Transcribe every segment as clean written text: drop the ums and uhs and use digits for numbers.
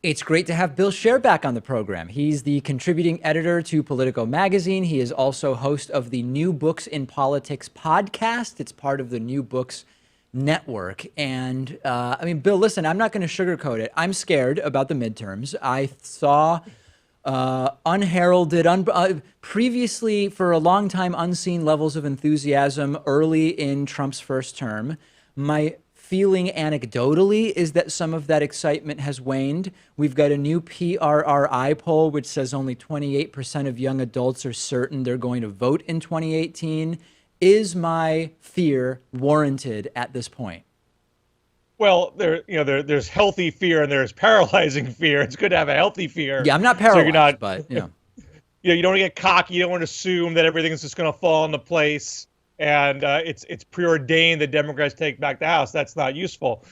It's great to have Bill Scher back on the program. He's the contributing editor to Politico Magazine. He is also host of the New Books in Politics podcast. It's part of the New Books Network. And Bill, listen, I'm not going to sugarcoat it. I'm scared about the midterms. I saw unheralded, previously for a long time unseen levels of enthusiasm early in Trump's first term. My feeling anecdotally is that some of that excitement has waned. We've got a new PRRI poll, which says only 28% of young adults are certain they're going to vote in 2018. Is my fear warranted at this point? Well, there's healthy fear and there's paralyzing fear. It's good to have a healthy fear. Yeah, I'm not paralyzed, but you know. You don't want to get cocky. You don't want to assume that everything's just going to fall into place and it's preordained that Democrats take back the House. That's not useful.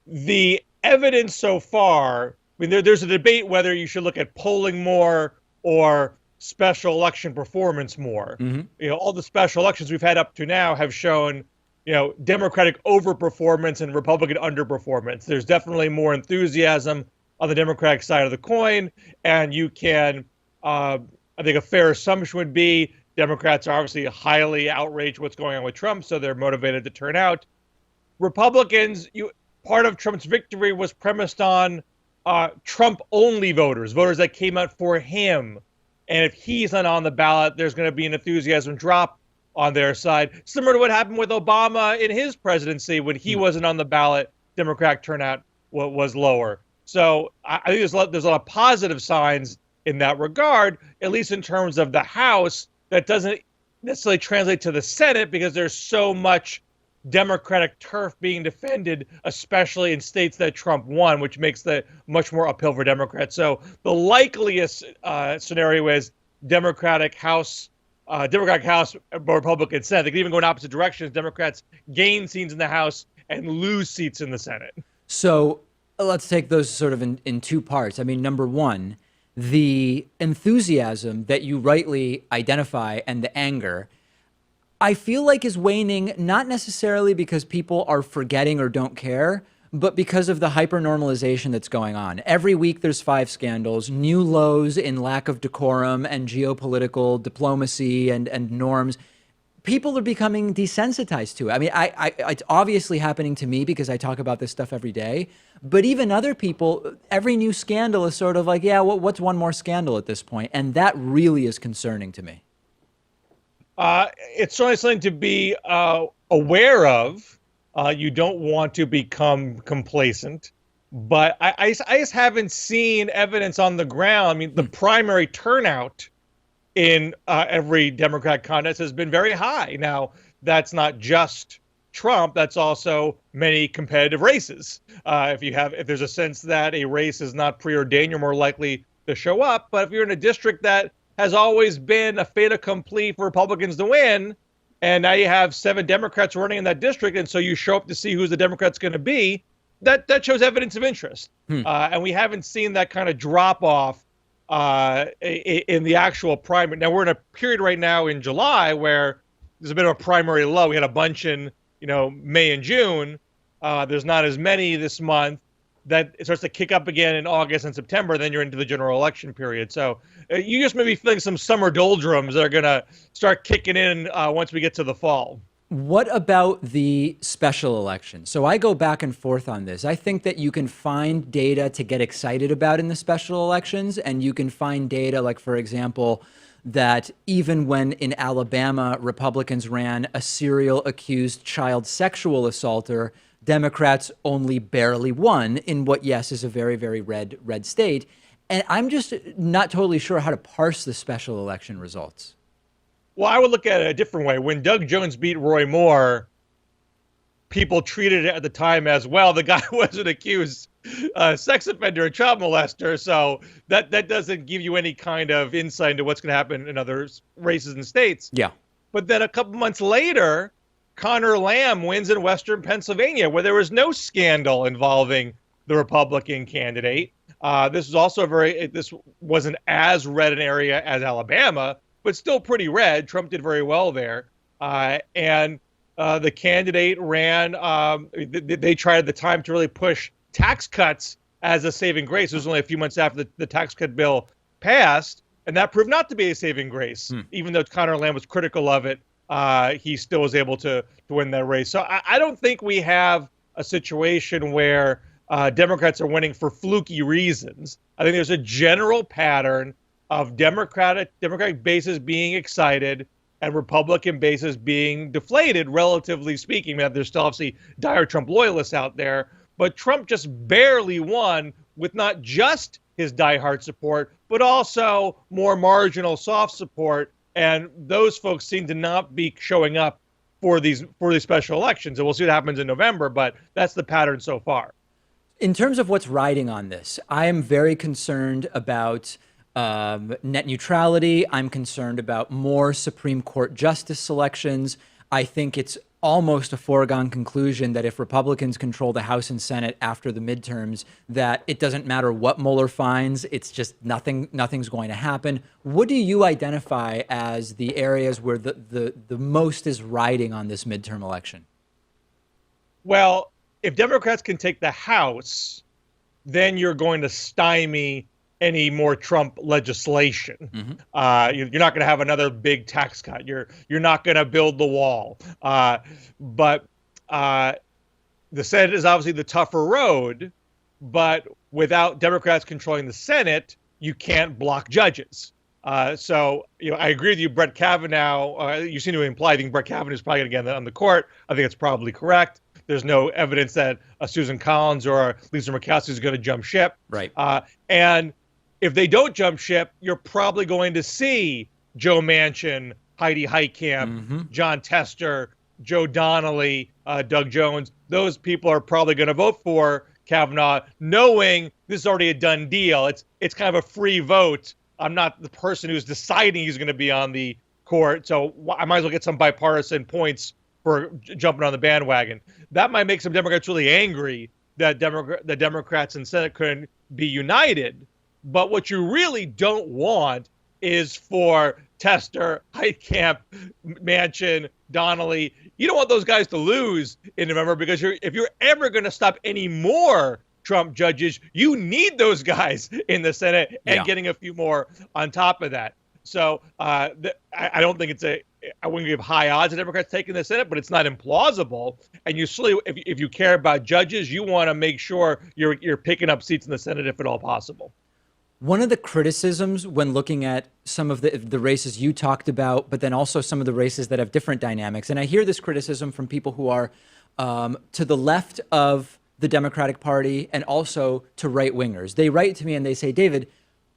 The evidence so far, there's a debate whether you should look at polling more or special election performance more. Mm-hmm. All the special elections we've had up to now have shown, Democratic overperformance and Republican underperformance. There's definitely more enthusiasm on the Democratic side of the coin, and you can, I think a fair assumption would be Democrats are obviously highly outraged what's going on with Trump, so they're motivated to turn out. Republicans, part of Trump's victory was premised on Trump-only voters that came out for him. And if he's not on the ballot, there's going to be an enthusiasm drop on their side, similar to what happened with Obama in his presidency. When he wasn't on the ballot, Democratic turnout was lower. So I think there's a lot of positive signs in that regard, at least in terms of the House. That doesn't necessarily translate to the Senate because there's so much Democratic turf being defended, especially in states that Trump won, which makes that much more uphill for Democrats. So the likeliest scenario is Democratic House, Republican Senate. They could even go in opposite directions. Democrats gain seats in the House and lose seats in the Senate. So let's take those sort of in two parts. Number one, the enthusiasm that you rightly identify and the anger, I feel like is waning, not necessarily because people are forgetting or don't care, but because of the hyper-normalization that's going on. Every week there's 5 scandals, new lows in lack of decorum and geopolitical diplomacy and norms. People are becoming desensitized to it. It's obviously happening to me because I talk about this stuff every day. But even other people, every new scandal is sort of like, yeah, what's one more scandal at this point? And that really is concerning to me. It's certainly something to be aware of. You don't want to become complacent. But I just haven't seen evidence on the ground. The primary turnout in every Democratic contest has been very high. Now, that's not just Trump, that's also many competitive races. If there's a sense that a race is not preordained, you're more likely to show up. But if you're in a district that has always been a fait accompli for Republicans to win, and now you have 7 Democrats running in that district, and so you show up to see who the Democrat's going to be, that shows evidence of interest. And we haven't seen that kind of drop off in the actual primary. Now we're in a period right now in July where there's a bit of a primary low. We had a bunch in May and June. There's not as many this month. That it starts to kick up again in August and September. Then you're into the general election period. So you just may be feeling some summer doldrums that are going to start kicking in once we get to the fall. What about the special election? So I go back and forth on this. I think that you can find data to get excited about in the special elections, and you can find data like, for example, that even when in Alabama, Republicans ran a serial accused child sexual assaulter, Democrats only barely won in what, yes, is a very, very red state. And I'm just not totally sure how to parse the special election results. Well, I would look at it a different way. When Doug Jones beat Roy Moore, people treated it at the time as, well, the guy was an accused sex offender and child molester. So that doesn't give you any kind of insight into what's going to happen in other races and states. Yeah. But then a couple months later, Connor Lamb wins in Western Pennsylvania, where there was no scandal involving the Republican candidate. This wasn't as red an area as Alabama, but still pretty red. Trump did very well there. And the candidate ran, they tried at the time to really push tax cuts as a saving grace. It was only a few months after the tax cut bill passed, and that proved not to be a saving grace. Even though Conor Lamb was critical of it, he still was able to win that race. So I don't think we have a situation where Democrats are winning for fluky reasons. I think there's a general pattern of Democratic bases being excited and Republican bases being deflated, relatively speaking. I mean, there's still obviously dire Trump loyalists out there, but Trump just barely won with not just his diehard support, but also more marginal soft support. And those folks seem to not be showing up for these special elections. And we'll see what happens in November, but that's the pattern so far. In terms of what's riding on this, I am very concerned about net neutrality. I'm concerned about more Supreme Court justice selections. I think it's almost a foregone conclusion that if Republicans control the House and Senate after the midterms, that it doesn't matter what Mueller finds, it's just nothing's going to happen. What do you identify as the areas where the most is riding on this midterm election? Well, if Democrats can take the House, then you're going to stymie any more Trump legislation. You're not going to have another big tax cut. You're not going to build the wall. But the Senate is obviously the tougher road. But without Democrats controlling the Senate, you can't block judges. So I agree with you, Brett Kavanaugh. You seem to imply I think Brett Kavanaugh is probably going to get on the court. I think it's probably correct. There's no evidence that Susan Collins or Lisa Murkowski is going to jump ship. Right. And if they don't jump ship, you're probably going to see Joe Manchin, Heidi Heitkamp, John Tester, Joe Donnelly, Doug Jones. Those people are probably going to vote for Kavanaugh, knowing this is already a done deal. It's kind of a free vote. I'm not the person who's deciding he's going to be on the court, so I might as well get some bipartisan points for jumping on the bandwagon. That might make some Democrats really angry that the Democrats in Senate couldn't be united. But what you really don't want is for Tester, Heitkamp, Manchin, Donnelly. You don't want those guys to lose in November, because if you're ever going to stop any more Trump judges, you need those guys in the Senate and getting a few more on top of that. So I don't think I wouldn't give high odds of Democrats taking the Senate, but it's not implausible. And if you care about judges, you want to make sure you're picking up seats in the Senate if at all possible. One of the criticisms when looking at some of the races you talked about, but then also some of the races that have different dynamics, and I hear this criticism from people who are to the left of the Democratic Party and also to right-wingers. They write to me and they say, David,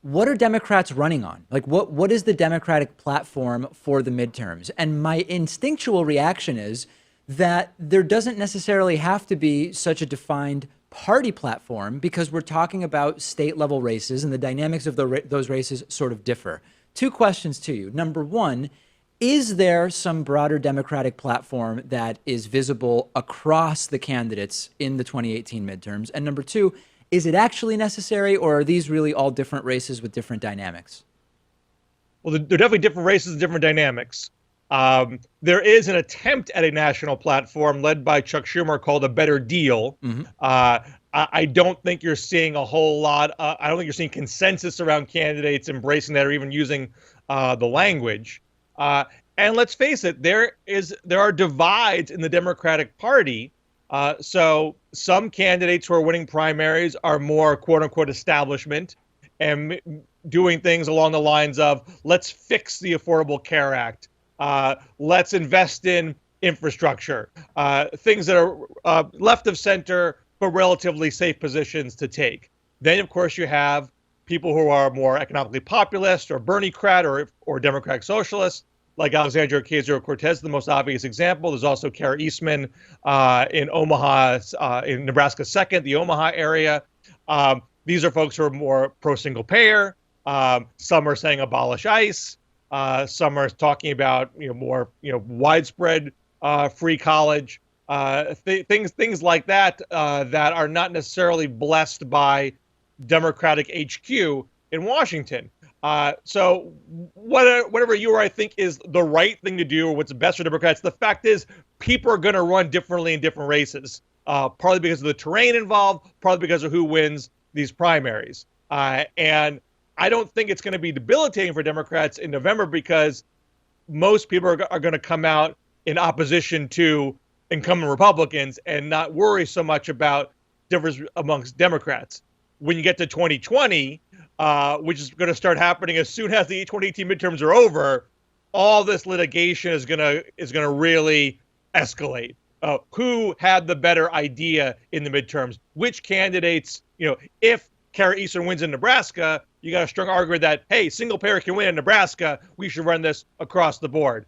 what are Democrats running on? Like, what is the Democratic platform for the midterms? And my instinctual reaction is that there doesn't necessarily have to be such a defined party platform, because we're talking about state level races and the dynamics of those races sort of differ. Two questions to you. Number one, is there some broader Democratic platform that is visible across the candidates in the 2018 midterms? And number two, is it actually necessary, or are these really all different races with different dynamics? Well, they're definitely different races and different dynamics. There is an attempt at a national platform led by Chuck Schumer called A Better Deal. I don't think you're seeing a whole lot. I don't think you're seeing consensus around candidates embracing that or even using the language. And let's face it, there are divides in the Democratic Party. So some candidates who are winning primaries are more quote unquote establishment and doing things along the lines of, let's fix the Affordable Care Act. Let's invest in infrastructure, things that are left of center, but relatively safe positions to take. Then, of course, you have people who are more economically populist or Bernie-crat or Democratic socialists, like Alexandria Ocasio-Cortez, the most obvious example. There's also Kara Eastman in Omaha, in Nebraska 2nd, the Omaha area. These are folks who are more pro-single payer. Some are saying abolish ICE. Some are talking about more widespread free college, things like that that are not necessarily blessed by Democratic HQ in Washington. So whatever you or I think is the right thing to do or what's best for Democrats, the fact is people are going to run differently in different races, partly because of the terrain involved, partly because of who wins these primaries. And I don't think it's going to be debilitating for Democrats in November because most people are going to come out in opposition to incumbent Republicans and not worry so much about difference amongst Democrats. When you get to 2020, which is going to start happening as soon as the 2018 midterms are over, all this litigation is going to really escalate. Who had the better idea in the midterms? Which candidates, if Kara Eastern wins in Nebraska, you got a strong argument that, hey, single payer can win in Nebraska. We should run this across the board.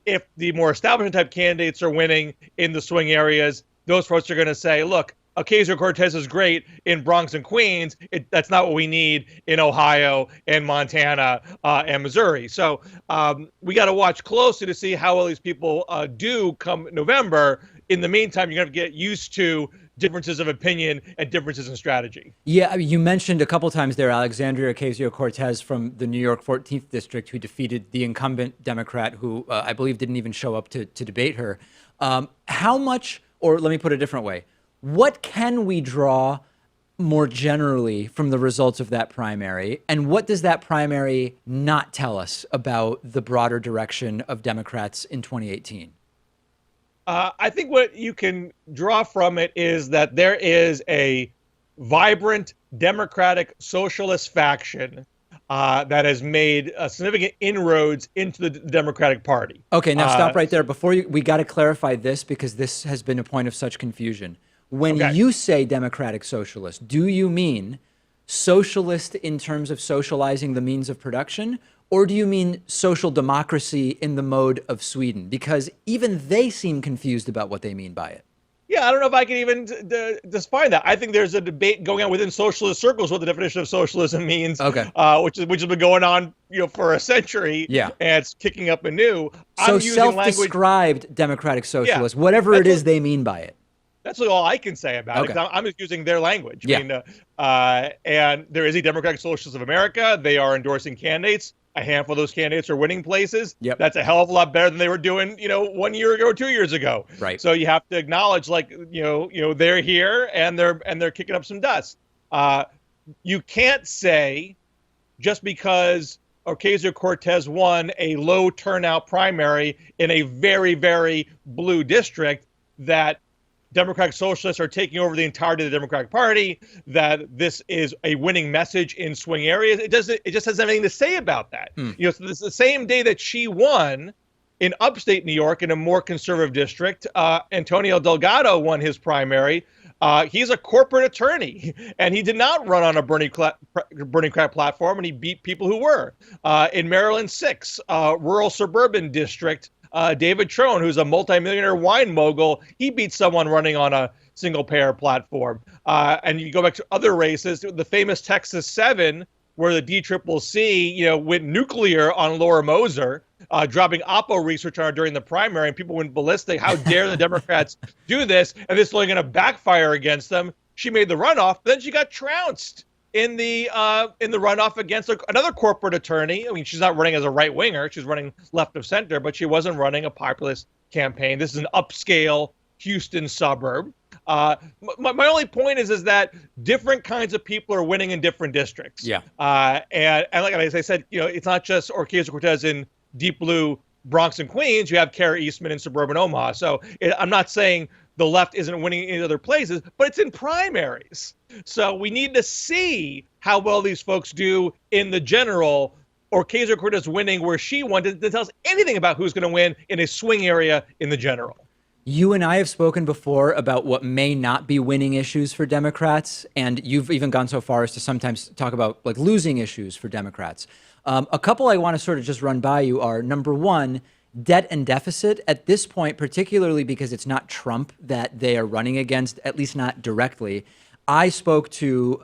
If the more establishment type candidates are winning in the swing areas, those folks are going to say, look, Ocasio-Cortez is great in Bronx and Queens. That's not what we need in Ohio and Montana and Missouri. So we got to watch closely to see how well these people do come November. In the meantime, you're going to get used to differences of opinion and differences in strategy. Yeah, I mean, you mentioned a couple times there Alexandria Ocasio-Cortez from the New York 14th District, who defeated the incumbent Democrat, who I believe didn't even show up to debate her. How much, or let me put it a different way, what can we draw more generally from the results of that primary? And what does that primary not tell us about the broader direction of Democrats in 2018? I think what you can draw from it is that there is a vibrant Democratic socialist faction that has made significant inroads into the Democratic Party. Okay, now stop right there. Before we got to clarify this because this has been a point of such confusion. When you say democratic socialist, do you mean socialist in terms of socializing the means of production, or do you mean social democracy in the mode of Sweden? Because even they seem confused about what they mean by it. Yeah, I don't know if I can even define that. I think there's a debate going on within socialist circles what the definition of socialism means. Okay. Which has been going on, for a century. Yeah. And it's kicking up anew. So self-described democratic socialists, whatever it is they mean by it. That's all I can say about it. I'm just using their language. Yeah. And there is a Democratic Socialist of America. They are endorsing candidates. A handful of those candidates are winning places. Yep. That's a hell of a lot better than they were doing, 1 year ago or 2 years ago. Right. So you have to acknowledge, they're here and they're kicking up some dust. You can't say just because Ocasio-Cortez won a low turnout primary in a very, very blue district that Democratic Socialists are taking over the entirety of the Democratic Party, that this is a winning message in swing areas. It just has anything to say about that. So this is the same day that she won in upstate New York in a more conservative district. Antonio Delgado won his primary. He's a corporate attorney, and he did not run on a Bernie crack platform, and he beat people who were. In Maryland 6, rural suburban district, David Trone, who's a multimillionaire wine mogul, he beat someone running on a single-payer platform. And you go back to other races, the famous Texas 7, where the DCCC, went nuclear on Laura Moser, dropping Oppo research on her during the primary, and people went ballistic. How dare the Democrats do this? And this is only going to backfire against them. She made the runoff, but then she got trounced in the runoff against another corporate attorney. I mean, she's not running as a right winger; she's running left of center, but she wasn't running a populist campaign. This is an upscale Houston suburb. My only point is that different kinds of people are winning in different districts. Yeah. And like as I said, it's not just Ocasio-Cortez in deep blue Bronx and Queens. You have Kara Eastman in suburban Omaha. So I'm not saying the left isn't winning in other places, but it's in primaries. So we need to see how well these folks do in the general. Ocasio-Cortez winning where she won to tell us anything about who's going to win in a swing area in the general. You and I have spoken before about what may not be winning issues for Democrats, and you've even gone so far as to sometimes talk about losing issues for Democrats. A couple I want to sort of just run by you are, number one, debt and deficit. At this point, particularly because it's not Trump that they are running against, at least not directly, I spoke to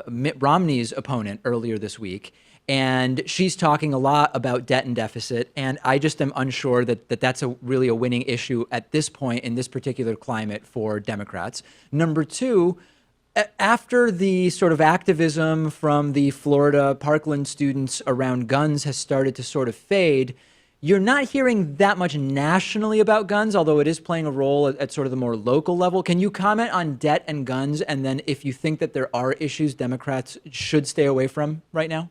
Mitt Romney's opponent earlier this week, and she's talking a lot about debt and deficit, and I just am unsure that that's really a winning issue at this point in this particular climate for Democrats. Number two, after the sort of activism from the Florida Parkland students around guns has started to sort of fade, You're not hearing that much nationally about guns, although it is playing a role at sort of the more local level. Can you comment on debt and guns, and then if you think that there are issues Democrats should stay away from right now?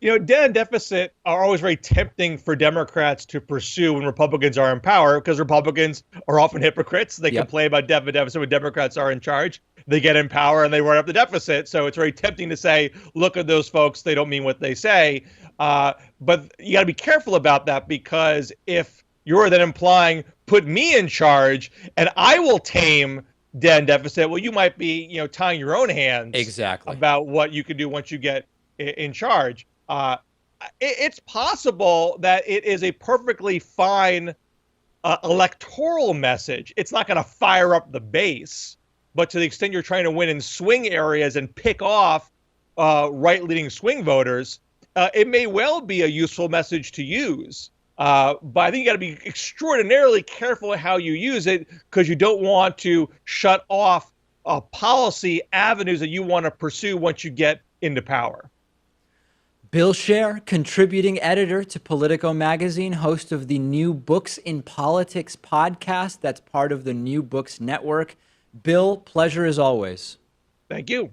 You know, debt and deficit are always very tempting for Democrats to pursue when Republicans are in power, because Republicans are often hypocrites. They complain about debt and deficit when Democrats are in charge. They get in power and they run up the deficit. So it's very tempting to say, look at those folks. They don't mean what they say. But you got to be careful about that, because if you're then implying, put me in charge and I will tame debt and deficit, well, you might be, tying your own hands Exactly about what you can do once you get in charge. It's possible that it is a perfectly fine electoral message. It's not going to fire up the base, but to the extent you're trying to win in swing areas and pick off right-leaning swing voters, it may well be a useful message to use. But I think you got to be extraordinarily careful how you use it, because you don't want to shut off policy avenues that you want to pursue once you get into power. Bill Scher, contributing editor to Politico Magazine, host of the New Books in Politics podcast. That's part of the New Books Network. Bill, pleasure as always. Thank you.